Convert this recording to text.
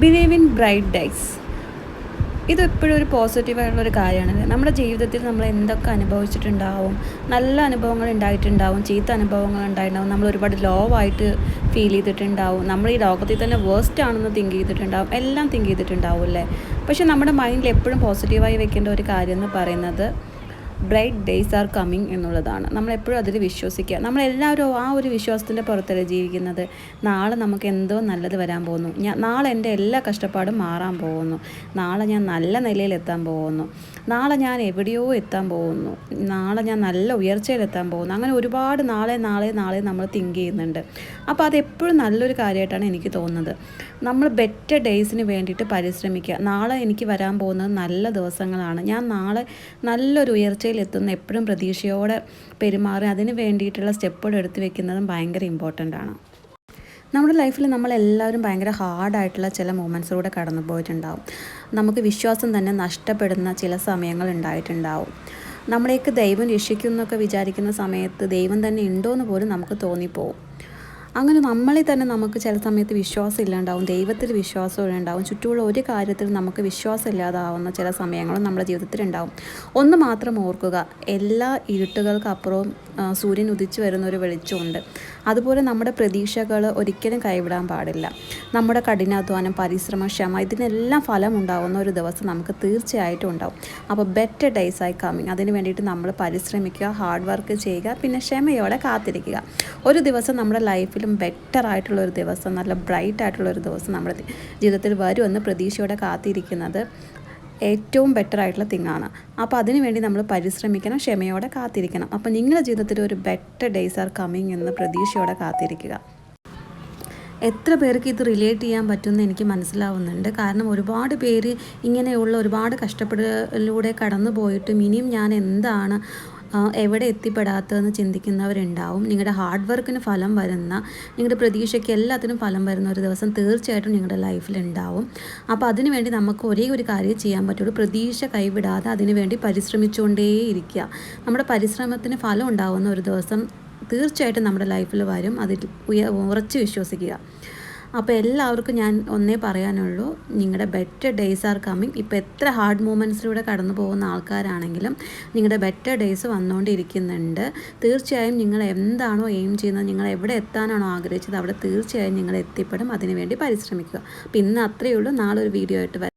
Believe in bright days. ഇതെപ്പോഴും ഒരു പോസിറ്റീവായിട്ടുള്ളൊരു കാര്യമാണ്. നമ്മുടെ ജീവിതത്തിൽ നമ്മൾ എന്തൊക്കെ അനുഭവിച്ചിട്ടുണ്ടാവും, നല്ല അനുഭവങ്ങൾ ഉണ്ടായിട്ടുണ്ടാവും, ചീത്ത അനുഭവങ്ങൾ ഉണ്ടായിട്ടുണ്ടാവും, നമ്മൾ ഒരുപാട് ലോ ആയിട്ട് ഫീൽ ചെയ്തിട്ടുണ്ടാവും, നമ്മൾ ഈ ലോകത്തിൽ തന്നെ വേസ്റ്റ് ആണെന്ന് തിങ്ക് ചെയ്തിട്ടുണ്ടാവും, എല്ലാം തിങ്ക് ചെയ്തിട്ടുണ്ടാവും അല്ലേ. പക്ഷേ നമ്മുടെ മൈൻഡിൽ എപ്പോഴും പോസിറ്റീവായി വെക്കേണ്ട ഒരു കാര്യം എന്ന് പറയുന്നത് ബ്രൈറ്റ് ഡേയ്സ് ആർ കമ്മിങ് എന്നുള്ളതാണ്. നമ്മളെപ്പോഴും അതിൽ വിശ്വസിക്കുക. നമ്മളെല്ലാവരും ആ ഒരു വിശ്വാസത്തിൻ്റെ പുറത്തല്ലേ ജീവിക്കുന്നത്. നാളെ നമുക്ക് എന്തോ നല്ലത് വരാൻ പോകുന്നു, നാളെ എൻ്റെ എല്ലാ കഷ്ടപ്പാടും മാറാൻ പോകുന്നു, നാളെ ഞാൻ നല്ല നിലയിലെത്താൻ പോകുന്നു, നാളെ ഞാൻ എവിടെയോ എത്താൻ പോകുന്നു, നാളെ ഞാൻ നല്ല ഉയർച്ചയിലെത്താൻ പോകുന്നു. അങ്ങനെ ഒരുപാട് നാളെ നാളെ നാളെ നമ്മൾ തിങ്ക് ചെയ്യുന്നുണ്ട്. അപ്പോൾ അതെപ്പോഴും നല്ലൊരു കാര്യമായിട്ടാണ് എനിക്ക് തോന്നുന്നത്. നമ്മൾ ബെറ്റർ ഡേയ്സിന് വേണ്ടിയിട്ട് പരിശ്രമിക്കുക. നാളെ എനിക്ക് വരാൻ പോകുന്നത് നല്ല ദിവസങ്ങളാണ്, ഞാൻ നാളെ നല്ലൊരു ഉയർച്ചയിലെത്തുന്ന എപ്പോഴും പ്രതീക്ഷയോടെ പെരുമാറി അതിന് വേണ്ടിയിട്ടുള്ള സ്റ്റെപ്പുകൾ എടുത്ത് വെക്കുന്നതും ഭയങ്കര ഇമ്പോർട്ടൻ്റ് ആണ്. നമ്മുടെ ലൈഫിൽ നമ്മളെല്ലാവരും ഭയങ്കര ഹാർഡായിട്ടുള്ള ചില മൊമെൻറ്റ്സിലൂടെ കടന്നു പോയിട്ടുണ്ടാവും. നമുക്ക് വിശ്വാസം തന്നെ നഷ്ടപ്പെടുന്ന ചില സമയങ്ങൾ ഉണ്ടായിട്ടുണ്ടാവും. നമ്മളെയൊക്കെ ദൈവം രക്ഷിക്കുമെന്നൊക്കെ വിചാരിക്കുന്ന സമയത്ത് ദൈവം തന്നെ ഉണ്ടോ എന്ന് പോലും നമുക്ക് തോന്നിപ്പോവും. അങ്ങനെ നമ്മളിൽ തന്നെ നമുക്ക് ചില സമയത്ത് വിശ്വാസം ഇല്ലാണ്ടാവും, ദൈവത്തിൽ വിശ്വാസം ഉണ്ടാവും, ചുറ്റുമുള്ള ഒരു കാര്യത്തിൽ നമുക്ക് വിശ്വാസം ഇല്ലാതാവുന്ന ചില സമയങ്ങളും നമ്മുടെ ജീവിതത്തിലുണ്ടാവും. ഒന്ന് മാത്രം ഓർക്കുക, എല്ലാ ഇരുട്ടുകൾക്കപ്പുറവും സൂര്യൻ ഉദിച്ചു വരുന്ന ഒരു വെളിച്ചമുണ്ട്. അതുപോലെ നമ്മുടെ പ്രതീക്ഷകൾ ഒരിക്കലും കൈവിടാൻ പാടില്ല. നമ്മുടെ കഠിനാധ്വാനം, പരിശ്രമം, ക്ഷമ ഇതിനെല്ലാം ഫലം ഉണ്ടാകുന്ന ഒരു ദിവസം നമുക്ക് തീർച്ചയായിട്ടും ഉണ്ടാവും. അപ്പോൾ ബെറ്റർ ഡേയ്സ് ആയി കമ്മിങ്. അതിന് വേണ്ടിയിട്ട് നമ്മൾ പരിശ്രമിക്കുക, ഹാർഡ് വർക്ക് ചെയ്യുക, പിന്നെ ക്ഷമയോടെ കാത്തിരിക്കുക. ഒരു ദിവസം നമ്മുടെ ലൈഫിലും ബെറ്റർ ആയിട്ടുള്ളൊരു ദിവസം, നല്ല ബ്രൈറ്റ് ആയിട്ടുള്ളൊരു ദിവസം നമ്മുടെ ജീവിതത്തിൽ വരുമെന്ന് പ്രതീക്ഷയോടെ കാത്തിരിക്കുന്നത് ഏറ്റവും ബെറ്റർ ആയിട്ടുള്ള തിങ്ങാണ്. അപ്പോൾ അതിനു വേണ്ടി നമ്മൾ പരിശ്രമിക്കണം, ക്ഷമയോടെ കാത്തിരിക്കണം. അപ്പോൾ നിങ്ങളുടെ ജീവിതത്തിൽ ഒരു ബെറ്റർ ഡേയ്സ് ആർ കമ്മിങ് എന്ന് പ്രതീക്ഷയോടെ കാത്തിരിക്കുക. എത്ര പേർക്ക് ഇത് റിലേറ്റ് ചെയ്യാൻ പറ്റുമെന്ന് എനിക്ക് മനസ്സിലാവുന്നുണ്ട്. കാരണം ഒരുപാട് പേര് ഇങ്ങനെയുള്ള ഒരുപാട് കഷ്ടപ്പെടലിലൂടെ കടന്നു പോയിട്ടും ഇനിയും ഞാൻ എന്താണ് എവിടെ എത്തിപ്പെടാത്തതെന്ന് ചിന്തിക്കുന്നവരുണ്ടാവും. നിങ്ങളുടെ ഹാർഡ് വർക്കിന് ഫലം വരുന്ന, നിങ്ങളുടെ പ്രതീക്ഷയ്ക്ക് എല്ലാത്തിനും ഫലം വരുന്ന ഒരു ദിവസം തീർച്ചയായിട്ടും നിങ്ങളുടെ ലൈഫിലുണ്ടാവും. അപ്പോൾ അതിനു വേണ്ടി നമുക്ക് ഒരേ ഒരു കാര്യം ചെയ്യാൻ പറ്റുള്ളൂ, പ്രതീക്ഷ കൈവിടാതെ അതിനുവേണ്ടി പരിശ്രമിച്ചുകൊണ്ടേയിരിക്കുക. നമ്മുടെ പരിശ്രമത്തിന് ഫലം ഉണ്ടാവുന്ന ഒരു ദിവസം തീർച്ചയായിട്ടും നമ്മുടെ ലൈഫിൽ വരും, അതിൽ ഉറച്ച് വിശ്വസിക്കുക. അപ്പോൾ എല്ലാവർക്കും ഞാൻ ഒന്നേ പറയാനുള്ളൂ, നിങ്ങളുടെ ബെറ്റർ ഡേയ്സ് ആർ കമ്മിങ്. ഇപ്പോൾ എത്ര ഹാർഡ് മൂമെൻറ്റ്സിലൂടെ കടന്നു പോകുന്ന ആൾക്കാരാണെങ്കിലും നിങ്ങളുടെ ബെറ്റർ ഡേയ്സ് വന്നുകൊണ്ടിരിക്കുന്നുണ്ട്. തീർച്ചയായും നിങ്ങൾ എന്താണോ എയിം ചെയ്യുന്നത്, നിങ്ങൾ എവിടെ എത്താനാണോ ആഗ്രഹിച്ചത് അവിടെ തീർച്ചയായും നിങ്ങൾ എത്തിപ്പെടും. അതിനുവേണ്ടി പരിശ്രമിക്കുക. അപ്പോൾ ഇന്ന് അത്രയേ ഉള്ളൂ. നാളെ ഒരു വീഡിയോ ആയിട്ട്